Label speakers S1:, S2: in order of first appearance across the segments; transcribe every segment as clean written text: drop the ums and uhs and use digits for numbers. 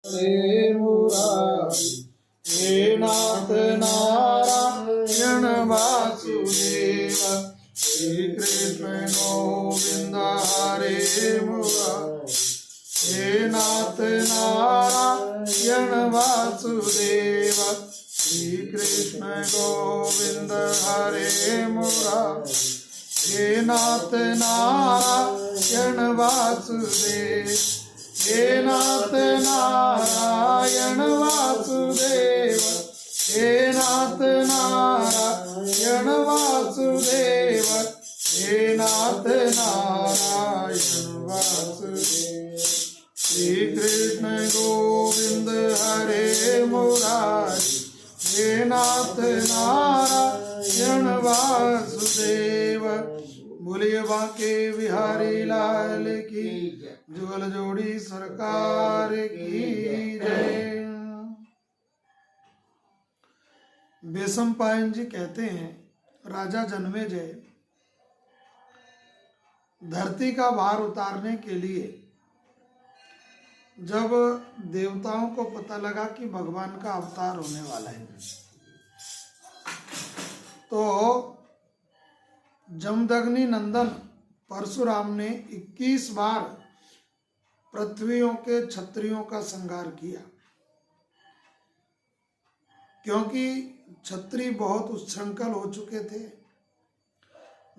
S1: हरे मुरारी, हे नाथ नारायण वासुदेव, श्री कृष्ण गोविंद हरे मुरारी, हे नाथ नारायण वासुदेव, श्री कृष्ण गोविंद हरे मुरारी, हे नाथ नारायण वासुदेव, हे नाथ नारायण वासुदेव, हे नाथ नारायण वासुदेव, हे नाथ नारायण वासुदेव, श्री कृष्ण गोविंद हरे मुरारी, हे नाथ नारायण वासुदेव। बोलिए बांके बिहारी लाल की, जुगल जोड़ी सरकार की जय। बेसमपायन जी कहते हैं, राजा जन्मेजय धरती का भार उतारने के लिए जब देवताओं को पता लगा कि भगवान का अवतार होने वाला है, तो जमदग्नि नंदन परशुराम ने 21 बार पृथ्वियों के क्षत्रियों का संहार किया, क्योंकि क्षत्रिय बहुत उच्छृंखल हो चुके थे।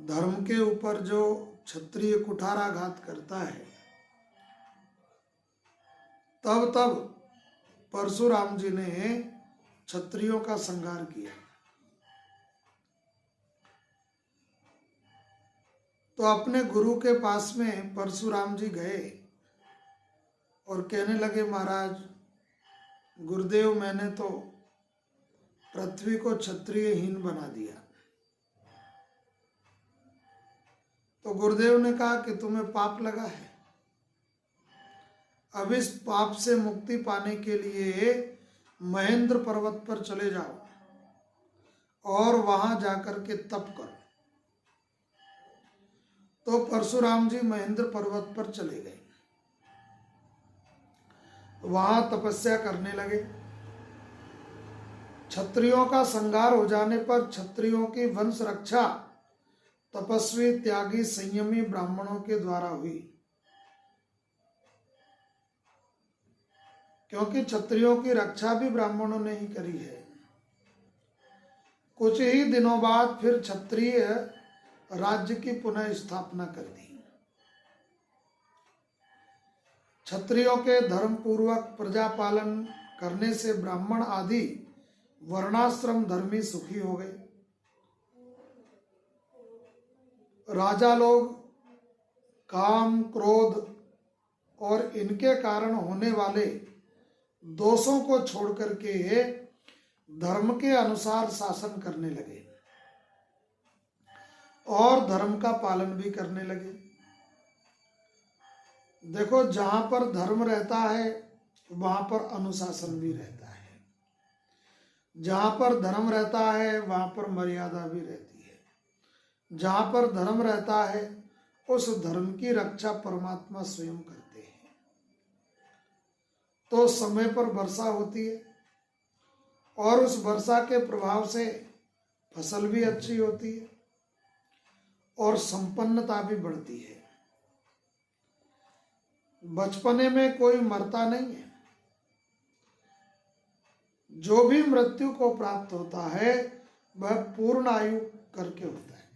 S1: धर्म के ऊपर जो क्षत्रिय कुठाराघात करता है, तब परशुराम जी ने क्षत्रियों का संहार किया। तो अपने गुरु के पास में परशुराम जी गए और कहने लगे, महाराज गुरुदेव, मैंने तो पृथ्वी को क्षत्रियहीन बना दिया। तो गुरुदेव ने कहा कि तुम्हें पाप लगा है, अब इस पाप से मुक्ति पाने के लिए महेंद्र पर्वत पर चले जाओ और वहां जाकर के तप करो। तो परशुराम जी महेंद्र पर्वत पर चले गए, वहां तपस्या करने लगे। क्षत्रियों का संहार हो जाने पर क्षत्रियों की वंश रक्षा तपस्वी, त्यागी, संयमी ब्राह्मणों के द्वारा हुई, क्योंकि क्षत्रियों की रक्षा भी ब्राह्मणों ने ही करी है। कुछ ही दिनों बाद फिर क्षत्रिय राज्य की पुनः स्थापना कर दी। क्षत्रियों के धर्म पूर्वक प्रजा पालन करने से ब्राह्मण आदि वर्णाश्रम धर्मी सुखी हो गए। राजा लोग काम, क्रोध और इनके कारण होने वाले दोषों को छोड़ करके धर्म के अनुसार शासन करने लगे और धर्म का पालन भी करने लगे। देखो, जहां पर धर्म रहता है वहां पर अनुशासन भी रहता है, जहां पर धर्म रहता है वहां पर मर्यादा भी रहती है, जहां पर धर्म रहता है उस धर्म की रक्षा परमात्मा स्वयं करते हैं। तो समय पर वर्षा होती है और उस वर्षा के प्रभाव से फसल भी अच्छी होती है और संपन्नता भी बढ़ती है। बचपने में कोई मरता नहीं है, जो भी मृत्यु को प्राप्त होता है वह पूर्ण आयु करके होता है,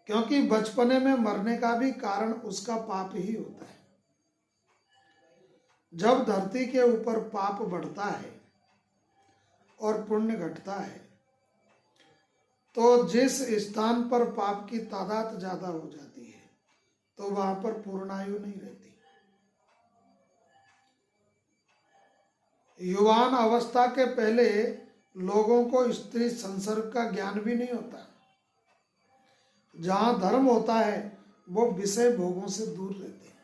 S1: क्योंकि बचपने में मरने का भी कारण उसका पाप ही होता है। जब धरती के ऊपर पाप बढ़ता है और पुण्य घटता है, तो जिस स्थान पर पाप की तादाद ज्यादा हो जाती है तो वहां पर पूर्ण आयु नहीं रहती। युवान अवस्था के पहले लोगों को स्त्री संसर्ग का ज्ञान भी नहीं होता। जहां धर्म होता है वो विषय भोगों से दूर रहते हैं,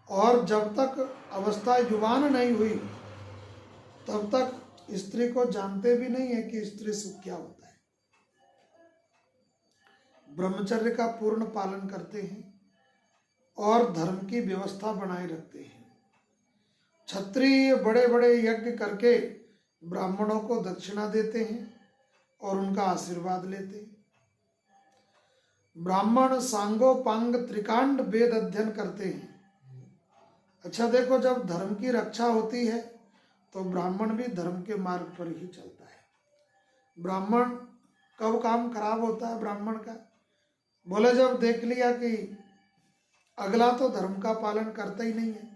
S1: और जब तक अवस्था युवान नहीं हुई तब तक स्त्री को जानते भी नहीं है कि स्त्री सुख क्या होता है। ब्रह्मचर्य का पूर्ण पालन करते हैं, और धर्म की व्यवस्था बनाए रखते हैं। क्षत्रिय बड़े बड़े यज्ञ करके ब्राह्मणों को दक्षिणा देते हैं और उनका आशीर्वाद लेते हैं। ब्राह्मण सांगोपांग त्रिकांड वेद अध्ययन करते हैं। अच्छा देखो, जब धर्म की रक्षा होती है तो ब्राह्मण भी धर्म के मार्ग पर ही चलता है। ब्राह्मण कब काम खराब होता है ब्राह्मण का? बोले जब देख लिया कि अगला तो धर्म का पालन करता ही नहीं है,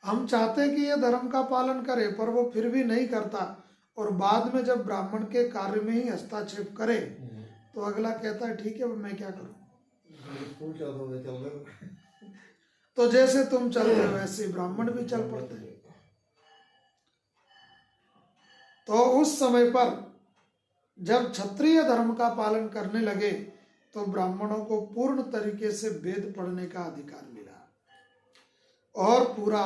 S1: हम चाहते हैं कि ये धर्म का पालन करे पर वो फिर भी नहीं करता, और बाद में जब ब्राह्मण के कार्य में ही हस्तक्षेप करे तो अगला कहता है ठीक है मैं क्या करूं, तो जैसे तुम चलते हो वैसे ब्राह्मण भी चल पड़ते हैं। तो उस समय पर जब क्षत्रिय धर्म का पालन करने लगे तो ब्राह्मणों को पूर्ण तरीके से वेद पढ़ने का अधिकार मिला और पूरा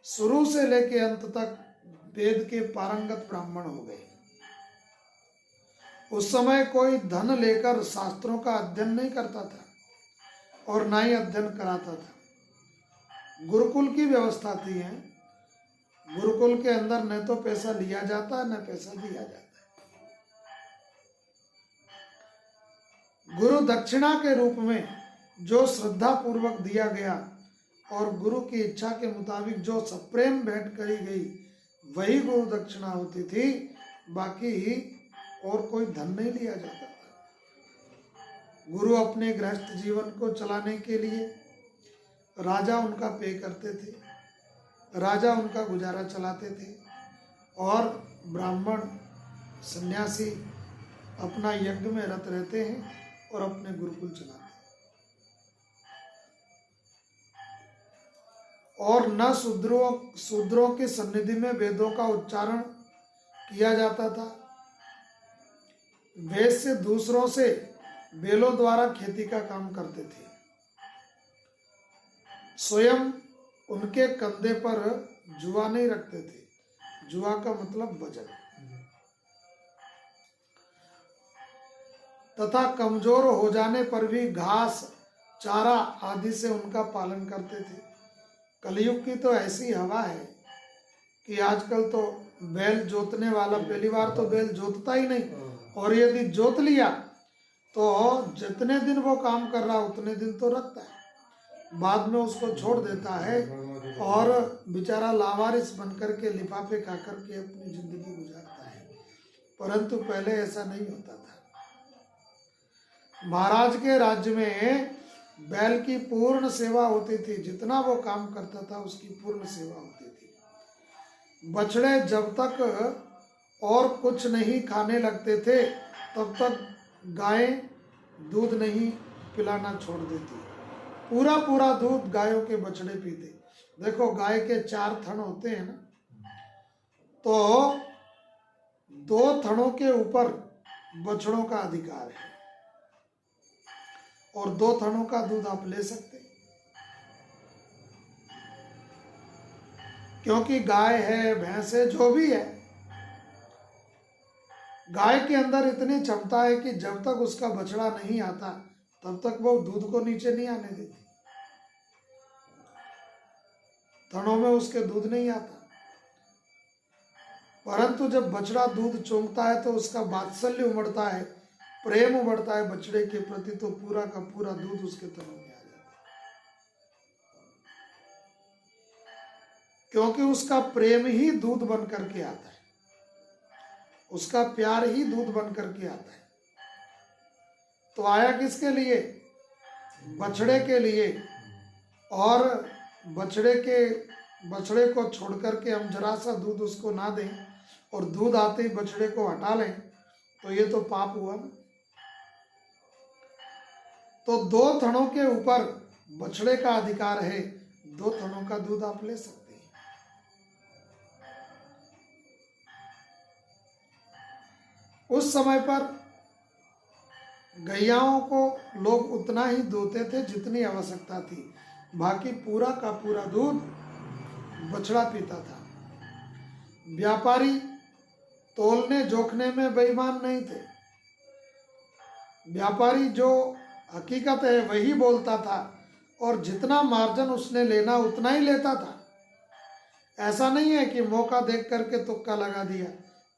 S1: शुरू से लेके अंत तक वेद के पारंगत ब्राह्मण हो गए। उस समय कोई धन लेकर शास्त्रों का अध्ययन नहीं करता था और ना ही अध्ययन कराता था। गुरुकुल की व्यवस्था थी है। गुरुकुल के अंदर न तो पैसा लिया जाता है न पैसा दिया जाता है। गुरु दक्षिणा के रूप में जो श्रद्धा पूर्वक दिया गया और गुरु की इच्छा के मुताबिक जो सप्रेम भेंट करी गई वही गुरु दक्षिणा होती थी, बाकी और कोई धन नहीं लिया जाता था। गुरु अपने गृहस्थ जीवन को चलाने के लिए राजा उनका पे करते थे, राजा उनका गुजारा चलाते थे और ब्राह्मण सन्यासी अपना यज्ञ में रत रहते हैं और अपने गुरुकुल चलाते हैं। और न शूद्रों की सन्निधि में वेदों का उच्चारण किया जाता था। वेद से दूसरों से बेलों द्वारा खेती का काम करते थे। स्वयं उनके कंधे पर जुआ नहीं रखते थे। जुआ का मतलब वजन। तथा कमजोर हो जाने पर भी घास चारा आदि से उनका पालन करते थे। कलयुग की तो ऐसी हवा है कि आजकल तो बैल जोतने वाला पहली बार तो बैल जोतता ही नहीं, और यदि जोत लिया तो जितने दिन वो काम कर रहा उतने दिन तो रखता है, बाद में उसको छोड़ देता है और बेचारा लावारिस बनकर के लिफाफे खा करके अपनी जिंदगी गुजारता है। परंतु पहले ऐसा नहीं होता था। महाराज के राज्य में बैल की पूर्ण सेवा होती थी। जितना वो काम करता था उसकी पूर्ण सेवा होती थी। बछड़े जब तक और कुछ नहीं खाने लगते थे तब तक गाय दूध नहीं पिलाना छोड़ देती। पूरा पूरा दूध गायों के बछड़े पीते। देखो गाय के 4 थन होते हैं ना, तो 2 थनों के ऊपर बछड़ों का अधिकार है और 2 थनों का दूध आप ले सकते हैं, क्योंकि गाय है भैंस है जो भी है, गाय के अंदर इतनी क्षमता है कि जब तक उसका बछड़ा नहीं आता तब तक वो दूध को नीचे नहीं आने देती। थनों में उसके दूध नहीं आता, परंतु जब बछड़ा दूध चूंकता है तो उसका वात्सल्य उमड़ता है, प्रेम उमड़ता है बछड़े के प्रति, तो पूरा का पूरा दूध उसके थनों में आ जाता है, क्योंकि उसका प्रेम ही दूध बन करके आता है, उसका प्यार ही दूध बन करके आता है। तो आया किसके लिए? बछड़े के लिए। और बछड़े को छोड़ करके हम जरा सा दूध उसको ना दें और दूध आते ही बछड़े को हटा लें तो ये तो पाप हुआ ना। तो 2 थनों के ऊपर बछड़े का अधिकार है, 2 थनों का दूध आप ले सकते हैं। उस समय पर गैयाओं को लोग उतना ही दूहते थे जितनी आवश्यकता थी, बाकी पूरा का पूरा दूध बछड़ा पीता था। व्यापारी तोलने जोखने में बेईमान नहीं थे। व्यापारी जो हकीकत है वही बोलता था और जितना मार्जिन उसने लेना उतना ही लेता था। ऐसा नहीं है कि मौका देख करके तुक्का लगा दिया,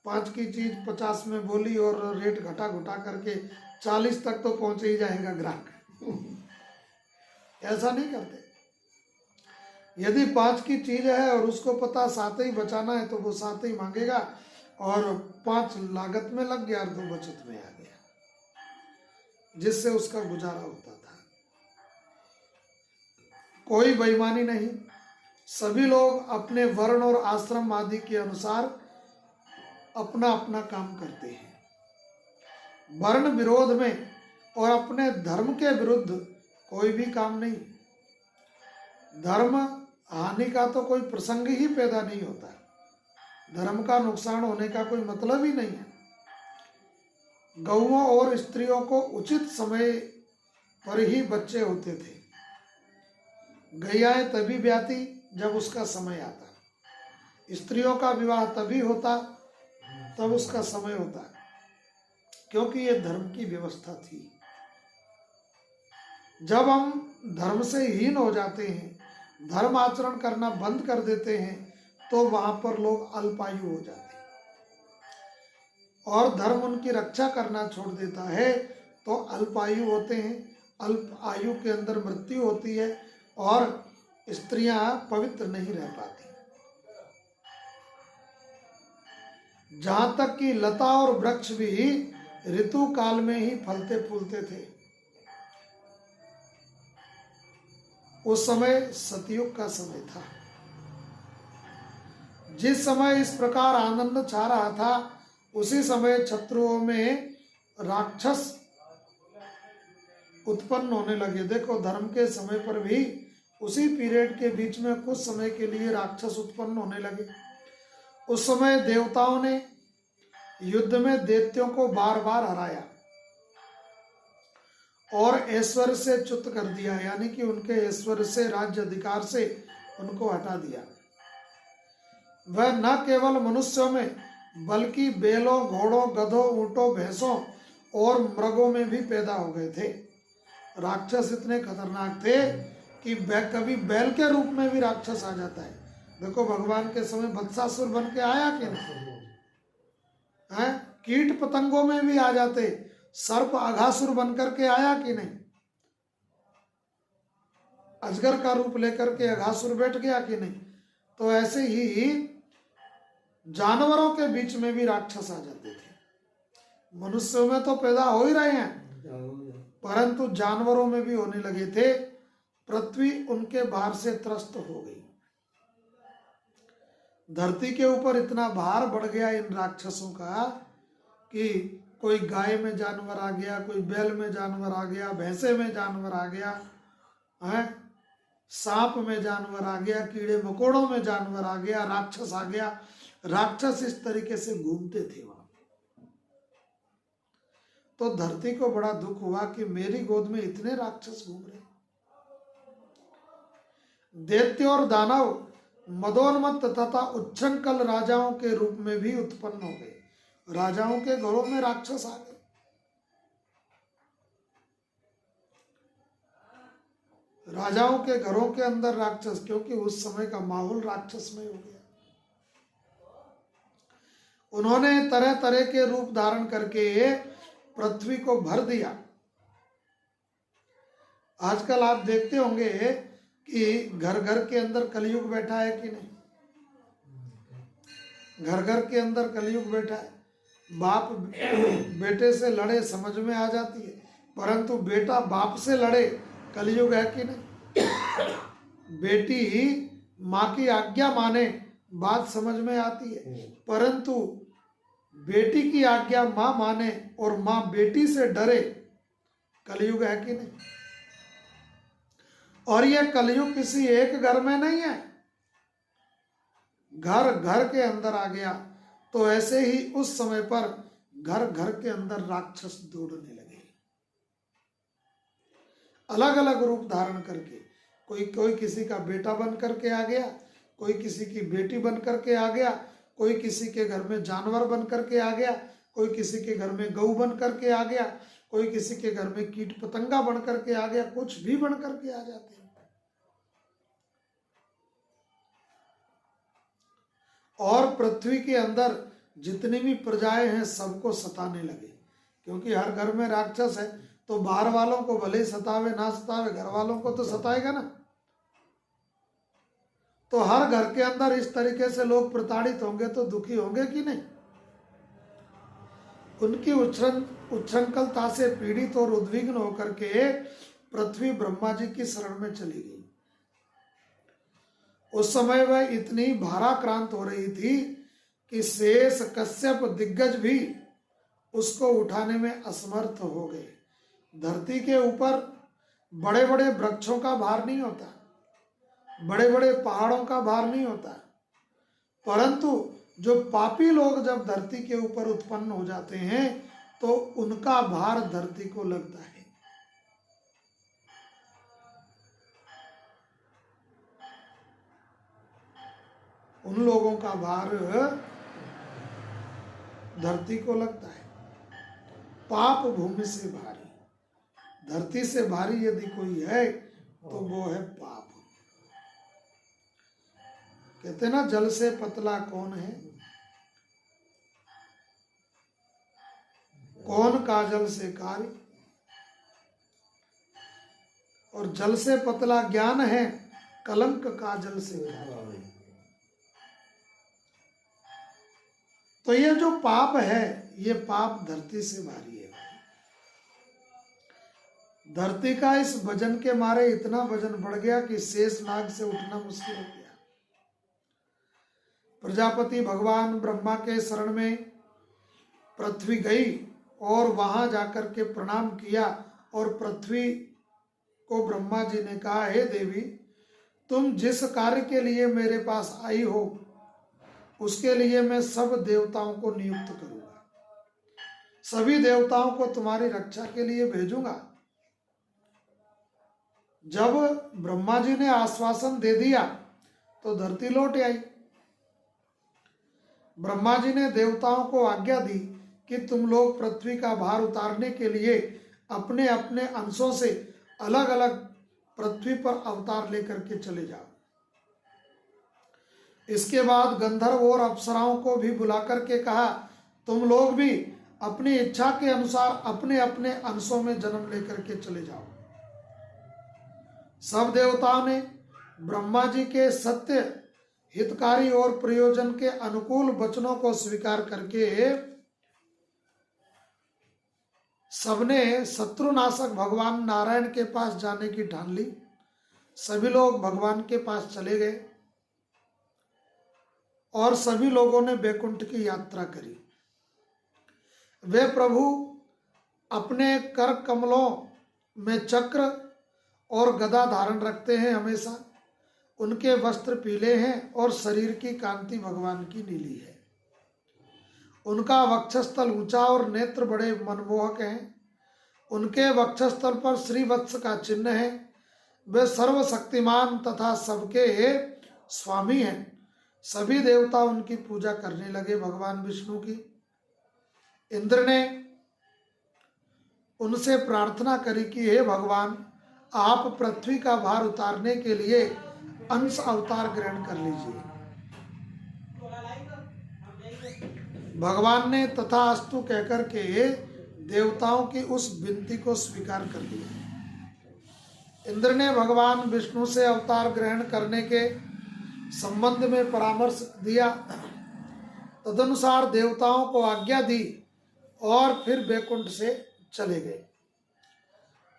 S1: 5 की चीज 50 में बोली और रेट घटा घटा करके 40 तक तो पहुंच ही जाएगा ग्राहक। ऐसा नहीं करते। यदि 5 की चीज है और उसको पता 7 ही बचाना है तो वो 7 ही मांगेगा, और 5 लागत में लग गया और 2 बचत में आ गया, जिससे उसका गुजारा होता था। कोई बेईमानी नहीं, सभी लोग अपने वर्ण और आश्रम आदि के अनुसार अपना अपना काम करते हैं। वर्ण विरोध में और अपने धर्म के विरुद्ध कोई भी काम नहीं। धर्म हानि का तो कोई प्रसंग ही पैदा नहीं होता। धर्म का नुकसान होने का कोई मतलब ही नहीं है। गौओं और स्त्रियों को उचित समय पर ही बच्चे होते थे। गैयाएं तभी ब्याती जब उसका समय आता। स्त्रियों का विवाह तभी होता तब उसका समय होता, क्योंकि ये धर्म की व्यवस्था थी। जब हम धर्म से हीन हो जाते हैं, धर्म आचरण करना बंद कर देते हैं, तो वहां पर लोग अल्पायु हो जाते हैं। और धर्म उनकी रक्षा करना छोड़ देता है तो अल्पायु होते हैं। अल्प आयु के अंदर मृत्यु होती है और स्त्रियां पवित्र नहीं रह पाती। जहां तक कि लता और वृक्ष भी ऋतु काल में ही फलते फूलते थे। उस समय सतयुग का समय था। जिस समय इस प्रकार आनंद छा रहा था, उसी समय शत्रुओं में राक्षस उत्पन्न होने लगे। देखो, धर्म के समय पर भी उसी पीरियड के बीच में कुछ समय के लिए राक्षस उत्पन्न होने लगे। उस समय देवताओं ने युद्ध में दैत्यों को बार बार हराया और ऐश्वर्य से च्युत कर दिया, यानी कि उनके ऐश्वर्य से, राज्य अधिकार से उनको हटा दिया। वह न केवल मनुष्यों में बल्कि बैलों, घोड़ों, गधों, ऊंटों, भैंसों और मृगों में भी पैदा हो गए थे। राक्षस इतने खतरनाक थे कि कभी बैल के रूप में भी राक्षस आ जाता है। देखो, भगवान के समय वत्सासुर बन के आया कि नहीं है? कीट पतंगों में भी आ जाते। सर्प अघासुर बनकर के आया कि नहीं? अजगर का रूप लेकर के अघासुर बैठ गया कि नहीं? तो ऐसे ही जानवरों के बीच में भी राक्षस आ जाते थे। मनुष्यों में तो पैदा हो ही रहे हैं, परंतु जानवरों में भी होने लगे थे। पृथ्वी उनके भार से त्रस्त हो गई। धरती के ऊपर इतना भार बढ़ गया इन राक्षसों का कि कोई गाय में जानवर आ गया, कोई बैल में जानवर आ गया, भैंसे में जानवर आ गया, है सांप में जानवर आ गया, कीड़े मकोड़ों में जानवर आ गया, राक्षस आ गया। राक्षस इस तरीके से घूमते थे वहां। तो धरती को बड़ा दुख हुआ कि मेरी गोद में इतने राक्षस घूम रहे। दैत्य और दानव मदोन्मत्त तथा उच्छृंखल राजाओं के रूप में भी उत्पन्न हो गए। राजाओं के घरों में राक्षस आ गए। राजाओं के घरों के अंदर राक्षस, क्योंकि उस समय का माहौल राक्षसमय हो गया। उन्होंने तरह तरह के रूप धारण करके पृथ्वी को भर दिया। आजकल आप देखते होंगे कि घर घर के अंदर कलयुग बैठा है कि नहीं? घर घर के अंदर कलयुग बैठा है। बाप बेटे से लड़े समझ में आ जाती है, परंतु बेटा बाप से लड़े कलयुग है कि नहीं? बेटी माँ की आज्ञा माने बात समझ में आती है, परंतु बेटी की आज्ञा माँ माने और माँ बेटी से डरे कलयुग है कि नहीं? और यह कलयुग किसी एक घर में नहीं है, घर घर के अंदर आ गया। तो ऐसे ही उस समय पर घर घर के अंदर राक्षस दौड़ने लगे, अलग अलग रूप धारण करके। कोई किसी का बेटा बन करके आ गया, कोई किसी की बेटी बन करके आ गया, कोई किसी के घर में जानवर बन करके आ गया, कोई किसी के घर में गऊ बन करके आ गया, कोई किसी के घर में कीट पतंगा बन करके आ गया। कुछ भी बन करके आ जाते हैं। और पृथ्वी के अंदर जितनी भी प्रजाएं हैं सबको सताने लगे, क्योंकि हर घर में राक्षस है, तो बाहर वालों को भले ही सतावे ना सतावे, घर वालों को तो सताएगा ना। तो हर घर के अंदर इस तरीके से लोग प्रताड़ित होंगे तो दुखी होंगे कि नहीं। उनकी उच्छृंखलता से पीड़ित और उद्विग्न होकर के पृथ्वी ब्रह्मा जी की शरण में चली गई। उस समय वह इतनी भाराक्रांत हो रही थी कि शेष, कश्यप, दिग्गज भी उसको उठाने में असमर्थ हो गए। धरती के ऊपर बड़े बड़े वृक्षों का भार नहीं होता, बड़े बड़े पहाड़ों का भार नहीं होता, परंतु जो पापी लोग जब धरती के ऊपर उत्पन्न हो जाते हैं तो उनका भार धरती को लगता है। उन लोगों का भार धरती को लगता है। पाप भूमि से भारी, धरती से भारी यदि कोई है तो वो है पाप। कहते ना, जल से पतला कौन है, कौन काजल से कारी, और जल से पतला ज्ञान है, कलंक काजल से कारी। तो ये जो पाप है, ये पाप धरती से भारी है। धरती का इस वजन के मारे इतना वजन बढ़ गया कि शेष नाग से उठना मुश्किल हो गया। प्रजापति भगवान ब्रह्मा के शरण में पृथ्वी गई और वहां जाकर के प्रणाम किया, और पृथ्वी को ब्रह्मा जी ने कहा, हे देवी, तुम जिस कार्य के लिए मेरे पास आई हो उसके लिए मैं सब देवताओं को नियुक्त करूंगा, सभी देवताओं को तुम्हारी रक्षा के लिए भेजूंगा। जब ब्रह्मा जी ने आश्वासन दे दिया तो धरती लौट आई। ब्रह्मा जी ने देवताओं को आज्ञा दी कि तुम लोग पृथ्वी का भार उतारने के लिए अपने अपने अंशों से अलग अलग पृथ्वी पर अवतार लेकर के चले जाओ। इसके बाद गंधर्व और अप्सराओं को भी बुलाकर के कहा, तुम लोग भी अपनी इच्छा के अनुसार अपने अपने अंशों में जन्म लेकर के चले जाओ। सब देवताओं ने ब्रह्मा जी के सत्य, हितकारी और प्रयोजन के अनुकूल वचनों को स्वीकार करके सबने शत्रुनाशक भगवान नारायण के पास जाने की ठान ली। सभी लोग भगवान के पास चले गए और सभी लोगों ने वैकुंठ की यात्रा करी। वे प्रभु अपने कर कमलों में चक्र और गदा धारण रखते हैं हमेशा। उनके वस्त्र पीले हैं और शरीर की कांति भगवान की नीली है। उनका वक्षस्थल ऊंचा और नेत्र बड़े मनमोहक हैं। उनके वक्षस्थल पर श्रीवत्स का चिन्ह है। वे सर्वशक्तिमान तथा सबके स्वामी हैं। सभी देवता उनकी पूजा करने लगे, भगवान विष्णु की। इंद्र ने उनसे प्रार्थना करी कि हे भगवान, आप पृथ्वी का भार उतारने के लिए अंश अवतार ग्रहण कर लीजिए। भगवान ने तथास्तु कहकर के देवताओं की उस विनती को स्वीकार कर लिया। इंद्र ने भगवान विष्णु से अवतार ग्रहण करने के संबंध में परामर्श दिया। तदनुसार देवताओं को आज्ञा दी और फिर वैकुंठ से चले गए।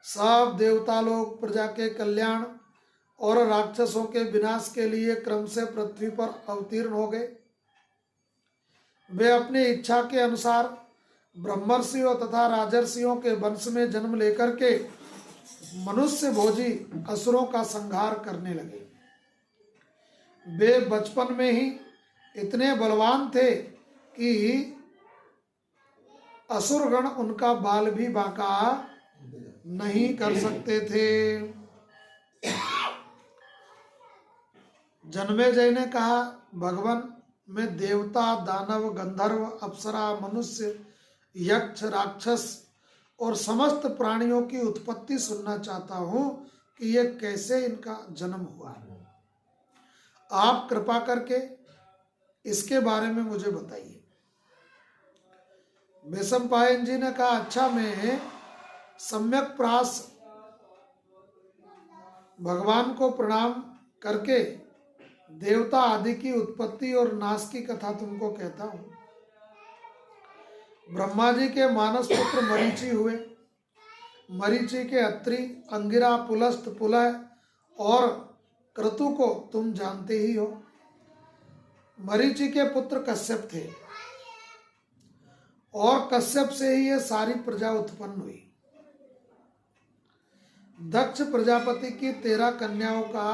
S1: सब देवता लोग प्रजा के कल्याण और राक्षसों के विनाश के लिए क्रम से पृथ्वी पर अवतीर्ण हो गए। वे अपनी इच्छा के अनुसार ब्रह्मर्षियों तथा राजर्षियों के वंश में जन्म लेकर के मनुष्य भोजी असुरों का संहार करने लगे। वे बचपन में ही इतने बलवान थे कि असुरगण उनका बाल भी बांका नहीं कर सकते थे। जन्मेजय ने कहा, भगवान, मैं देवता, दानव, गंधर्व, अप्सरा, मनुष्य, यक्ष, राक्षस और समस्त प्राणियों की उत्पत्ति सुनना चाहता हूं कि यह कैसे इनका जन्म हुआ। आप कृपा करके इसके बारे में मुझे बताइए। वैशंपायन जी ने कहा, अच्छा, मैं सम्यक प्रास भगवान को प्रणाम करके देवता आदि की उत्पत्ति और नाश की कथा तुमको कहता हूं। ब्रह्मा जी के मानस पुत्र मरीचि हुए। मरीचि के अत्रि, अंगिरा, पुलस्त, पुलह और क्रतु को तुम जानते ही हो। मरीचि के पुत्र कश्यप थे और कश्यप से ही ये सारी प्रजा उत्पन्न हुई। दक्ष प्रजापति की 13 कन्याओं का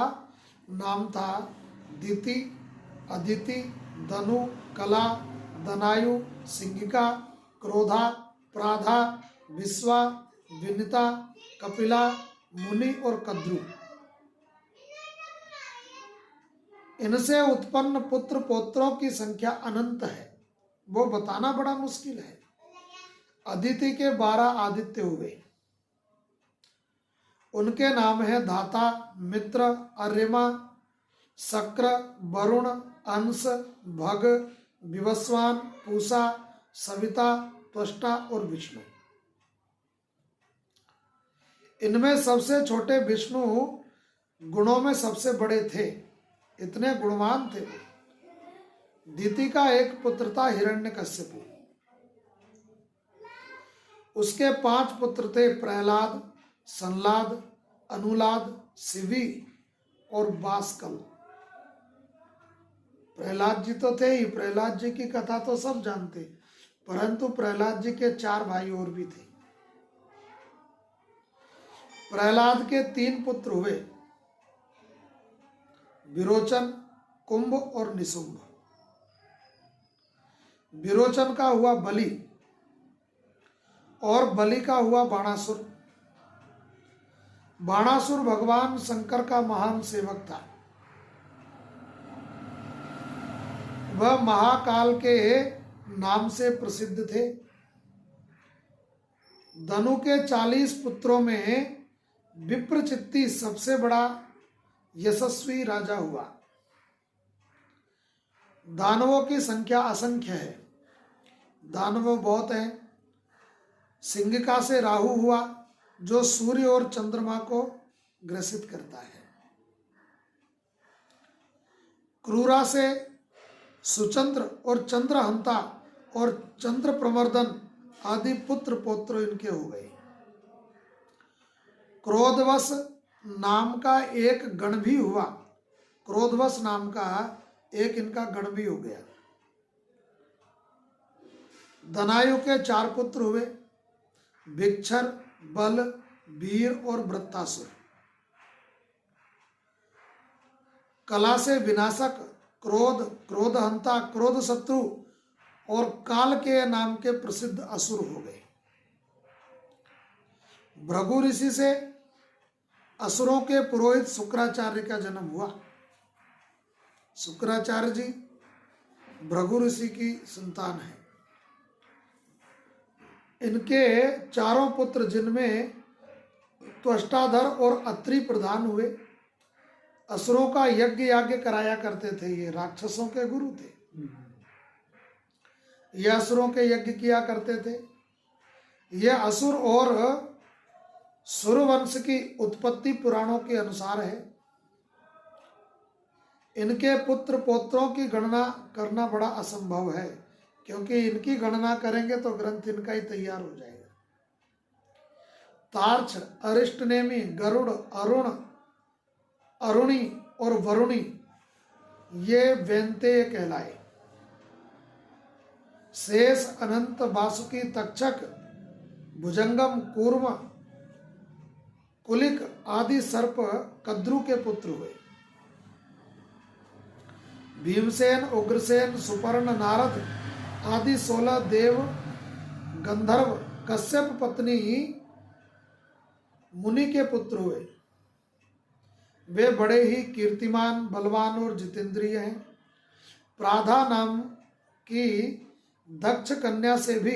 S1: नाम था दिति, अदिति, दनु, कला, दनायु, सिंगिका, क्रोधा, प्राधा, विश्वा, विनिता, कपिला, मुनि और कद्रु। इनसे उत्पन्न पुत्र पौत्रों की संख्या अनंत है, वो बताना बड़ा मुश्किल है। अदिति के 12 आदित्य हुए। उनके नाम है धाता, मित्र, अर्यमा, शक्र, वरुण, अंश, भग, विवस्वान, पूषा, सविता, त्वष्टा और विष्णु। इनमें सबसे छोटे विष्णु गुणों में सबसे बड़े थे, इतने गुणवान थे वो। दिति का एक पुत्र था हिरण्यकश्यप। उसके 5 पुत्र थे, प्रहलाद, संलाद, अनुलाद, शिवी और बासकल। प्रहलाद जी तो थे ही, प्रहलाद जी की कथा तो सब जानते, परंतु प्रहलाद जी के 4 भाई और भी थे। प्रहलाद के 3 पुत्र हुए, विरोचन, कुंभ और निशुंभ। विरोचन का हुआ बलि और बलि का हुआ बाणासुर। बाणासुर भगवान शंकर का महान सेवक था। वह महाकाल के नाम से प्रसिद्ध थे। धनु के 40 पुत्रों में विप्रचित्ति सबसे बड़ा यशस्वी राजा हुआ। दानवों की संख्या असंख्य है, दानव बहुत हैं। सिंगिका से राहु हुआ, जो सूर्य और चंद्रमा को ग्रसित करता है। क्रूरा से सुचंद्र और चंद्रहंता और चंद्र प्रमर्दन आदि पुत्र पौत्र इनके हो गए। क्रोधवश नाम का एक गण भी हुआ, क्रोधवश नाम का एक इनका गण भी हो गया। दनायु के 4 पुत्र हुए, भिक्षर, बल, वीर और वृत्तासुर। कला से विनाशक, क्रोध, क्रोधहंता, क्रोध शत्रु और काल के नाम के प्रसिद्ध असुर हो गए। भृगु ऋषि से असुरों के पुरोहित शुक्राचार्य का जन्म हुआ। शुक्राचार्य जी भृगु ऋषि की संतान है। इनके 4 पुत्र, जिनमें त्वष्टाधर और अत्रि प्रधान हुए। असुरों का यज्ञ याज्ञ कराया करते थे, ये राक्षसों के गुरु थे। ये असुरों के यज्ञ किया करते थे। ये असुर और सुरवंश की उत्पत्ति पुराणों के अनुसार है। इनके पुत्र पौत्रों की गणना करना बड़ा असंभव है, क्योंकि इनकी गणना करेंगे तो ग्रंथ इनका ही तैयार हो जाएगा। तार्क्ष, अरिष्टनेमि, गरुड़, अरुण, अरुणी और वरुणी ये वैंतेय कहलाए। शेष, अनंत, वासुकी, तक्षक, भुजंगम, कूर्म, कुलिक आदि सर्प कद्रु के पुत्र हुए। भीमसेन, उग्रसेन, सुपर्ण, नारद आदि 16 देव गंधर्व कश्यप पत्नी मुनि के पुत्र हुए। वे बड़े ही कीर्तिमान, बलवान और जितेंद्रिय हैं। प्राधा नाम की दक्ष कन्या से भी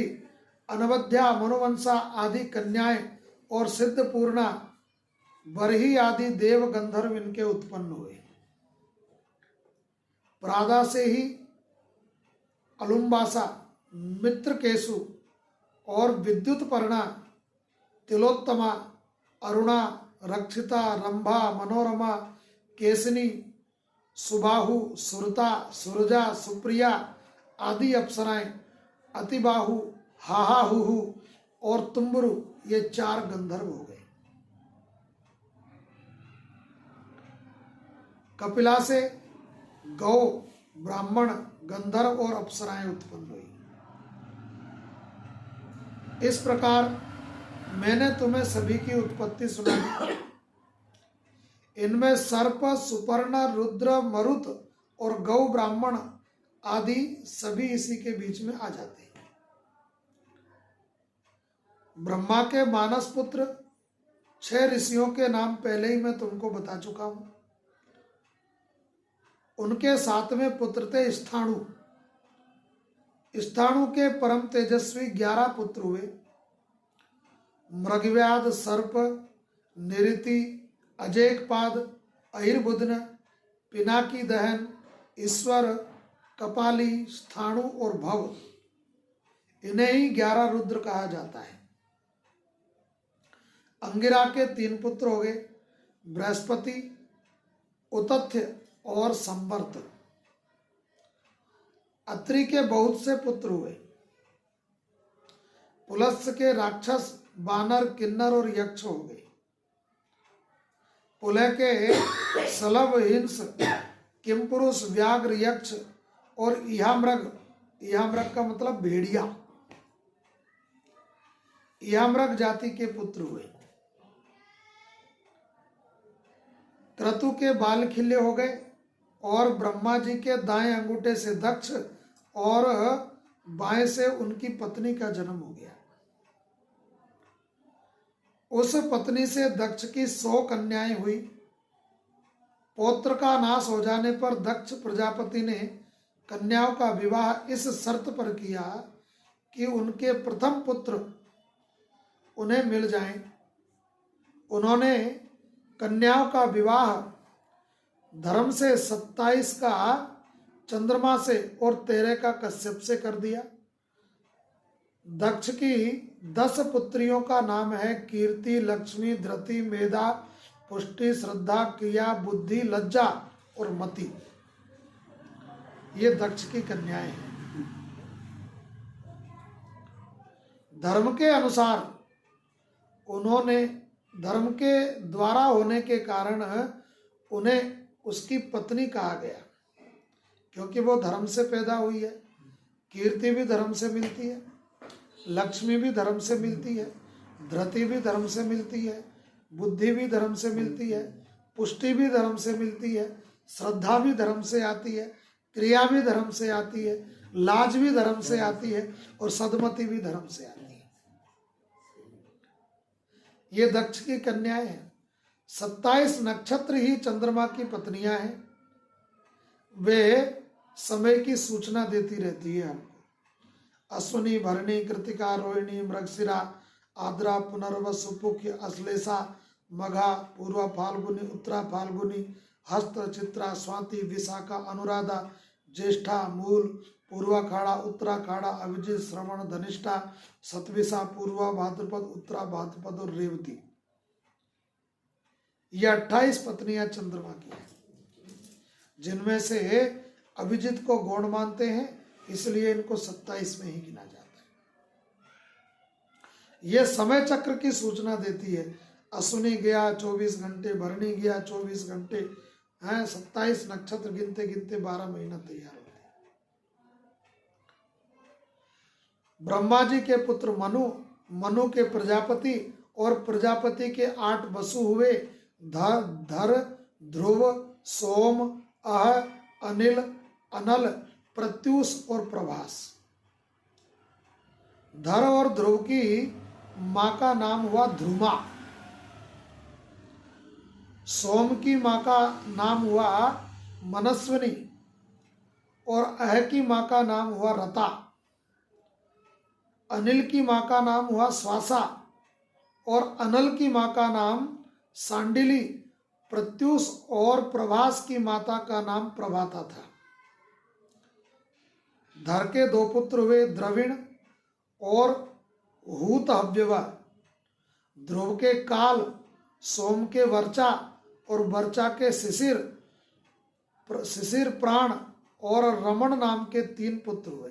S1: अनवध्या, मनुवंशा आदि कन्याएं और सिद्धपूर्णा, बरही आदि देव गंधर्व इनके उत्पन्न हुए। प्रादा से ही अलुम्बासा, मित्रकेशु और विद्युतपर्णा, तिलोत्तमा, अरुणा, रक्षिता, रंभा, मनोरमा, केसनी, सुबाहु, सुरता, सुरजा, सुप्रिया आदि अप्सराएं अतिबाहु, हाहाहुहु और तुम्बरु, ये 4 गंधर्व हो गए। कपिला से गौ, ब्राह्मण, गंधर्व और अप्सराएं उत्पन्न हुई। इस प्रकार मैंने तुम्हें सभी की उत्पत्ति सुनाई। इनमें सर्प, सुपर्ण, रुद्र, मरुत और गौ, ब्राह्मण आदि सभी इसी के बीच में आ जाते हैं। ब्रह्मा के मानस पुत्र 6 ऋषियों के नाम पहले ही मैं तुमको बता चुका हूं। उनके 7वें पुत्र थे स्थाणु। स्थाणु के परम तेजस्वी 11 पुत्र हुए। मृगव्याध, सर्प, निरिति, अजेकपाद, अहिर्बुधन, पिनाकी दहन, ईश्वर, कपाली, स्थाणु और भव, इन्हें ही 11 रुद्र कहा जाता है। अंगिरा के 3 पुत्र हो गए, बृहस्पति, उतथ्य और संवर्त। अत्रि के बहुत से पुत्र हुए। पुलस्त्य के राक्षस, बानर, किन्नर और यक्ष हो गए। पुलह के सलभ, हिंस, किमपुरुष, व्याघ्र, यक्ष और इहामृग, इहामृग का मतलब भेड़िया, इहामृग जाति के पुत्र हुए। क्रतु के बाल खिले हो गए और ब्रह्मा जी के दाएं अंगूठे से दक्ष और बाएं से उनकी पत्नी का जन्म हो गया। उस पत्नी से दक्ष की 100 कन्याएं हुई। पौत्र का नाश हो जाने पर दक्ष प्रजापति ने कन्याओं का विवाह इस शर्त पर किया कि उनके प्रथम पुत्र उन्हें मिल जाएं। उन्होंने कन्याओं का विवाह धर्म से 27 का चंद्रमा से और 13 का कश्यप से कर दिया। दक्ष की 10 पुत्रियों का नाम है कीर्ति, लक्ष्मी, धृति, मेधा, पुष्टि, श्रद्धा, क्रिया, बुद्धि, लज्जा और मति। ये दक्ष की कन्याएं हैं। धर्म के अनुसार उन्होंने, धर्म के द्वारा होने के कारण उन्हें उसकी पत्नी कहा गया, क्योंकि वो धर्म से पैदा हुई है। कीर्ति भी धर्म से मिलती है, लक्ष्मी भी धर्म से मिलती है, धृति भी धर्म से मिलती है, बुद्धि भी धर्म से मिलती है, पुष्टि भी धर्म से मिलती है, श्रद्धा भी धर्म से आती है, क्रिया भी धर्म से आती है, लाज भी धर्म से आती है और सदमति भी धर्म से आती है। ये दक्ष की कन्याएं हैं। 27 नक्षत्र ही चंद्रमा की पत्नियां हैं। वे समय की सूचना देती रहती है हमको। अश्विनी, भरणी, कृतिका, रोहिणी, मृगशिरा, आद्रा, पुनर्वसु, पुख्य, अश्लेषा, मघा, पूर्वा फाल्गुनी, उत्तरा फाल्गुनी, हस्त, चित्रा, स्वाति, विशाखा, अनुराधा, ज्येष्ठा, मूल, पूर्वाखाड़ा, उत्तराखाड़ा, अभिजित, श्रवण, धनिष्ठा, सतविशा, पूर्वा भाद्रपद, उत्तरा भाद्रपद और रेवती। ये 28 पत्नियां चंद्रमा की हैं, जिनमें से अभिजित को गौण मानते हैं, इसलिए इनको 27 में ही गिना जाता है। यह समय चक्र की सूचना देती है। अश्विनी गया 24 घंटे, भरणी गया 24 घंटे, हैं 27 नक्षत्र गिनते गिनते 12 महीना तैयार होते हैं। ब्रह्मा जी के पुत्र मनु, मनु के प्रजापति और प्रजापति के 8 वसु हुए। धर, ध्रुव, सोम, अह, अनिल, अनल, प्रत्युष और प्रभास। धर और ध्रुव की मां का नाम हुआ ध्रुमा। सोम की मां का नाम हुआ मनस्विनी और अह की मां का नाम हुआ रता। अनिल की मां का नाम हुआ श्वासा और अनल की मां का नाम सांडिली। प्रत्युष और प्रभास की माता का नाम प्रभाता था। धर के 2 पुत्र हुए, द्रविण और हूतहव्यवा। ध्रुव के काल, सोम के वर्चा और वर्चा के शिशिर प्राण और रमण नाम के 3 पुत्र हुए।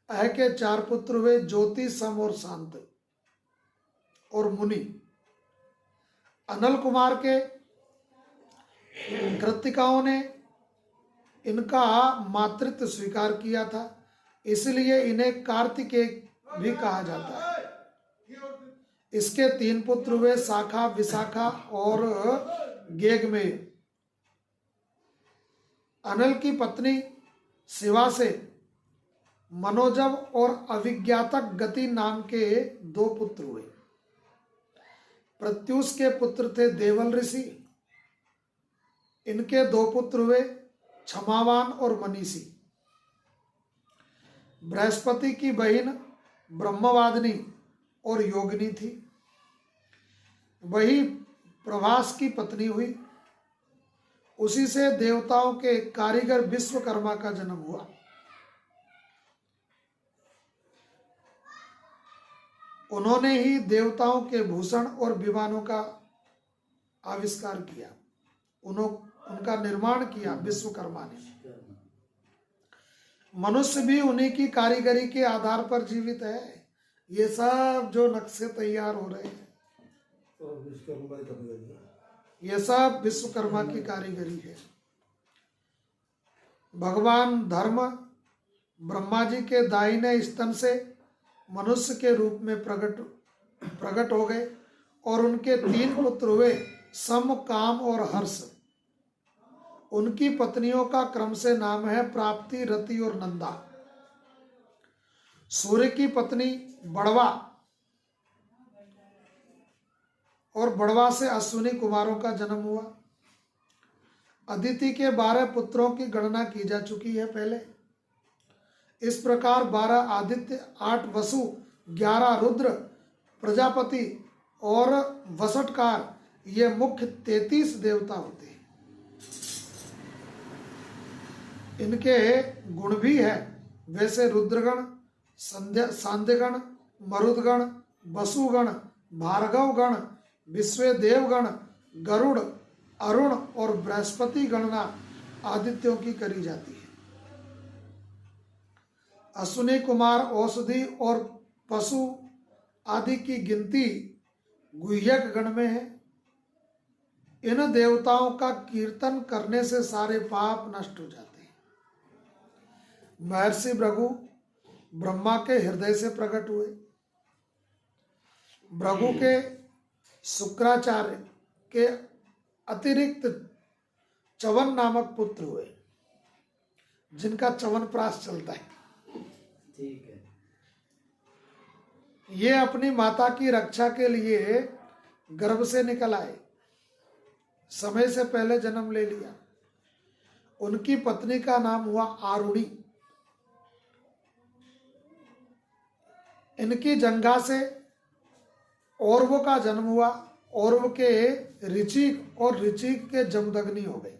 S1: अह के 4 पुत्र हुए, ज्योति, सम और शांत और मुनि। अनल कुमार के कृतिकाओं ने इनका मातृत्व स्वीकार किया था, इसलिए इन्हें कार्तिकेय भी कहा जाता है। इसके 3 पुत्र हुए, शाखा, विशाखा और गेगमेय। अनल की पत्नी शिवा से मनोजव और अविज्ञातक गति नाम के 2 पुत्र हुए। प्रत्युष के पुत्र थे देवल ऋषि। इनके 2 पुत्र हुए, क्षमावान और मनीषी। बृहस्पति की बहन ब्रह्मवादिनी और योगिनी थी, वही प्रभास की पत्नी हुई। उसी से देवताओं के कारीगर विश्वकर्मा का जन्म हुआ। उन्होंने ही देवताओं के भूषण और विमानों का आविष्कार किया, उनका निर्माण किया विश्वकर्मा ने। मनुष्य भी उन्हीं की कारीगरी के आधार पर जीवित है। ये सब जो नक्शे तैयार हो रहे हैं, ये सब विश्वकर्मा की कारीगरी है। भगवान धर्म ब्रह्मा जी के दाहिने स्तन से मनुष्य के रूप में प्रकट हो गए और उनके 3 पुत्र हुए, सम, काम और हर्ष। उनकी पत्नियों का क्रम से नाम है प्राप्ति, रति और नंदा। सूर्य की पत्नी बड़वा और बड़वा से अश्विनी कुमारों का जन्म हुआ। अदिति के 12 पुत्रों की गणना की जा चुकी है पहले। इस प्रकार 12 आदित्य, 8 वसु, 11 रुद्र, प्रजापति और वसटकार, ये मुख्य 33 देवता होते हैं। इनके गुण भी है, वैसे रुद्रगण, सांध्यगण, मरुदगण, वसुगण, भार्गवगण, विश्वेदेवगण, गरुड़, अरुण और बृहस्पति गणना आदित्यों की करी जाती है। अश्विनी कुमार, औषधि और पशु आदि की गिनती गुह्यक गण में है। इन देवताओं का कीर्तन करने से सारे पाप नष्ट हो जाते हैं। महर्षि भृगु ब्रह्मा के हृदय से प्रकट हुए। भृगु के शुक्राचार्य के अतिरिक्त चवन नामक पुत्र हुए, जिनका चवनप्राश चलता है।
S2: ठीक है।
S1: ये अपनी माता की रक्षा के लिए गर्भ से निकल आए, समय से पहले जन्म ले लिया। उनकी पत्नी का नाम हुआ आरुणी। इनकी जंघा से औरव का जन्म हुआ। औरव के ऋचिक और ऋचिक के जमदग्नि हो गए।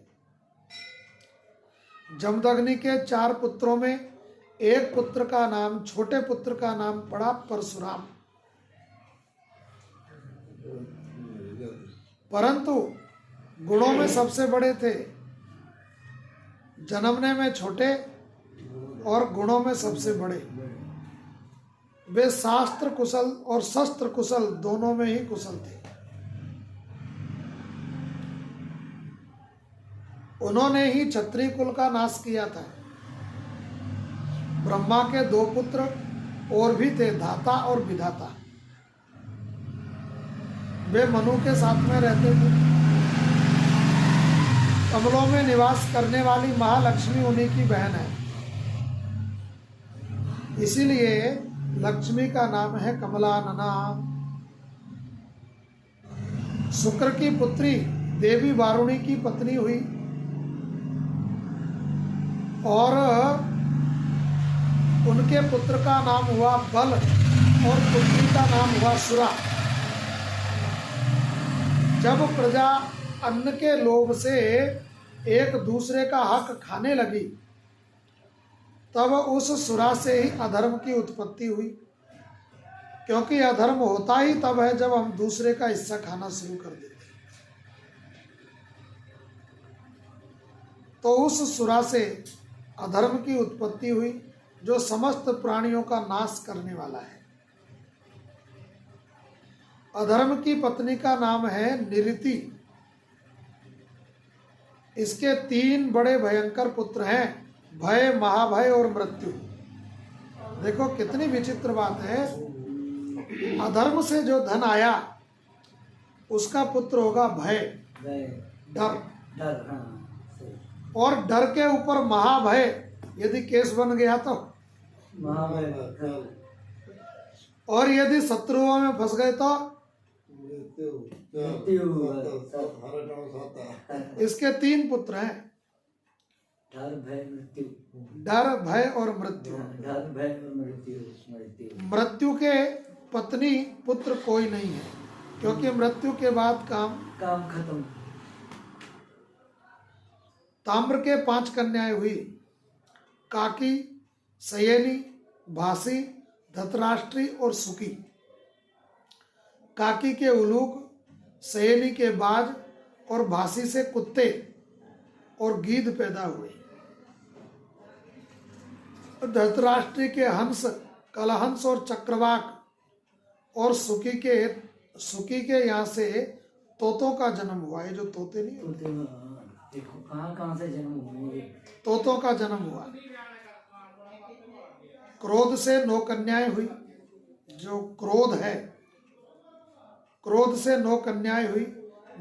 S1: जमदग्नि के 4 पुत्रों में एक पुत्र का नाम, छोटे पुत्र का नाम पड़ा परशुराम। परंतु गुणों में सबसे बड़े थे, जन्मने में छोटे और गुणों में सबसे बड़े। वे शास्त्र कुशल और शस्त्र कुशल दोनों में ही कुशल थे। उन्होंने ही क्षत्रिय कुल का नाश किया था। ब्रह्मा के 2 पुत्र और भी थे, धाता और विधाता। वे मनु के साथ में रहते थे। कमलों में निवास करने वाली महालक्ष्मी उन्हीं की बहन है, इसीलिए लक्ष्मी का नाम है कमलानना। शुक्र की पुत्री देवी वारुणी की पत्नी हुई और उनके पुत्र का नाम हुआ बल और पुत्री का नाम हुआ सुरा। जब प्रजा अन्न के लोभ से एक दूसरे का हक खाने लगी तब उस सुरा से ही अधर्म की उत्पत्ति हुई, क्योंकि अधर्म होता ही तब है जब हम दूसरे का हिस्सा खाना शुरू कर देते। तो उस सुरा से अधर्म की उत्पत्ति हुई जो समस्त प्राणियों का नाश करने वाला है। अधर्म की पत्नी का नाम है निरति। इसके 3 बड़े भयंकर पुत्र हैं, भय, महाभय और मृत्यु। देखो कितनी विचित्र बात है। अधर्म से जो धन आया उसका पुत्र होगा भय, डर।
S2: डर, हाँ सही।
S1: और डर के ऊपर महाभय, यदि केस बन गया तो
S2: महाभय, हाँ।
S1: और यदि शत्रुओं में फंस गए तो
S2: मृत्यु,
S1: इसके 3 पुत्र हैं,
S2: डर, भय, मृत्यु।
S1: डर, भय और मृत्यु।
S2: डर, भय और मृत्यु। मृत्यु,
S1: मृत्यु के पत्नी पुत्र कोई नहीं है, क्योंकि मृत्यु के बाद
S2: काम खत्म।
S1: ताम्र के 5 कन्याएं हुई, काकी, सयेनी, भासी, धतराष्ट्री और सुकी। काकी के उलूक, सयेनी के बाज और भासी से कुत्ते और गीध पैदा हुए। धतराष्ट्री के हंस, कलहंस और चक्रवाक, और सुकी के यहाँ से तोतों का जन्म हुआ। ये जो तोते नहीं होते,
S2: देखो कहाँ से जन्म हुए,
S1: तोतों का जन्म हुआ। क्रोध से 9 कन्याएं हुई। जो क्रोध है, क्रोध से 9 कन्याएं हुई,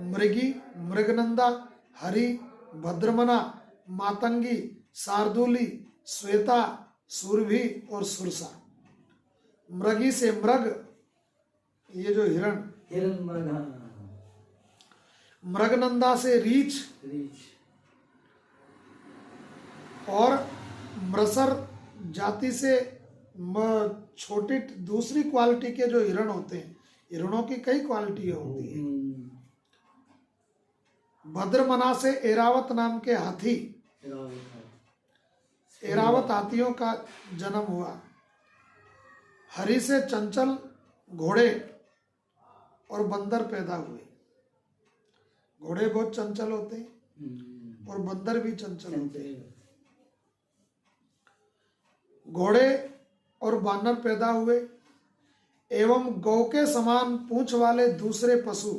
S1: मृगी, मृगनंदा, हरि, भद्रमना, मातंगी, शार्दूली, श्वेता, सुरभि और सुरसा। मृगी से मृग, ये जो हिरण,
S2: मृग, हाँ।
S1: मृगनंदा से रीछ, और मृसर जाति से छोटी दूसरी क्वालिटी के जो हिरण होते हैं। हिरणों की कई क्वालिटी होती है। भद्रमना से एरावत नाम के हाथी, एरावत हाथियों का जन्म हुआ। हरि से चंचल घोड़े और बंदर पैदा हुए। घोड़े बहुत चंचल होते हैं और बंदर भी चंचल होते हैं। घोड़े और बानर पैदा हुए, एवं गौ के समान पूंछ वाले दूसरे पशु।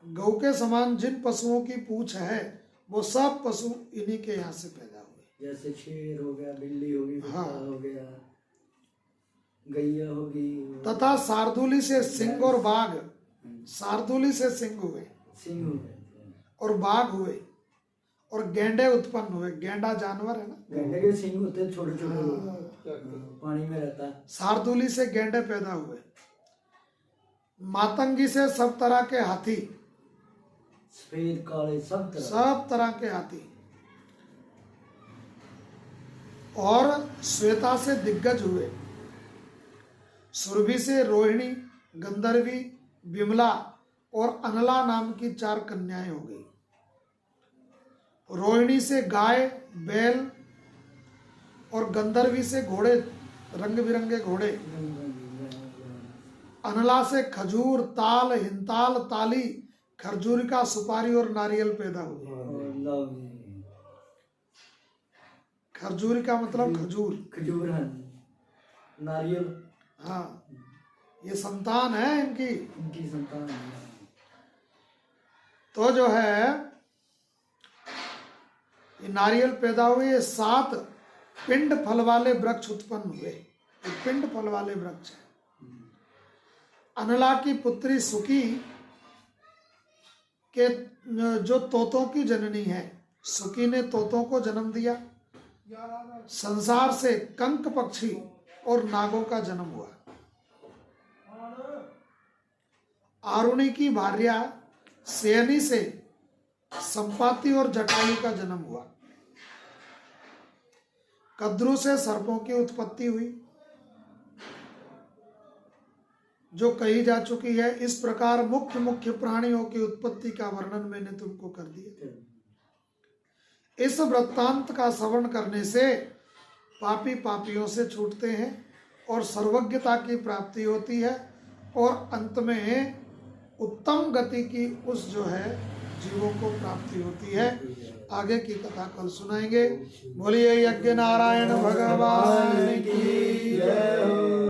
S1: गौ के समान जिन पशुओं की पूंछ है वो सब पशु इन्हीं के यहाँ से पैदा हुए।
S2: जैसे शेर हो गया, बिल्ली होगी,
S1: हाँ,
S2: हो गया, गैया होगी।
S1: तथा शार्दूली से सिंह और बाघ। शार्दूली से सिंह हुए,
S2: सिंह हुए
S1: और बाघ हुए, और गेंडे उत्पन्न हुए। गेंडा जानवर है ना,
S2: गेंडे के सिंह होते हैं, छोटे छोटे, पानी में रहता है।
S1: शार्दूली से गेंडे पैदा हुए। मातंगी से सब तरह के हाथी,
S2: सफेद, काले,
S1: सब तरह के हाथी। और श्वेता से दिग्गज हुए। सुरभि से रोहिणी, गंधर्वी, विमला और अनला नाम की 4 कन्याएं हो गई। रोहिणी से गाय, बैल, और गंधर्वी से घोड़े, रंग बिरंगे घोड़े। अनला से खजूर, ताल, हिंताल, ताली, खरजूरिका, सुपारी और नारियल पैदा हुए। खरजूरिका मतलब खजूर,
S2: खजूर, नारियल।
S1: हाँ, ये संतान है इनकी
S2: संतान है।
S1: तो जो है ये नारियल पैदा हुए। ये 7 पिंड फल वाले वृक्ष उत्पन्न हुए। ये पिंड फल वाले वृक्ष है। अनला की पुत्री सुकी के जो तोतों की जननी है, सुकी ने तोतों को जन्म दिया। संसार से कंक पक्षी और नागों का जन्म हुआ। आरुणी की भार्या सेयनी से संपाति और जटायु का जन्म हुआ। कद्रु से सर्पों की उत्पत्ति हुई, जो कही जा चुकी है। इस प्रकार मुख्य मुख्य प्राणियों की उत्पत्ति का वर्णन मैंने तुमको कर दिया। इस वृत्तांत का श्रवण करने से पापी पापियों से छूटते हैं और सर्वज्ञता की प्राप्ति होती है और अंत में उत्तम गति की उस जो है जीवों को प्राप्ति होती है। आगे की कथा कल सुनाएंगे। बोलिए यज्ञ नारायण भगवान की जय।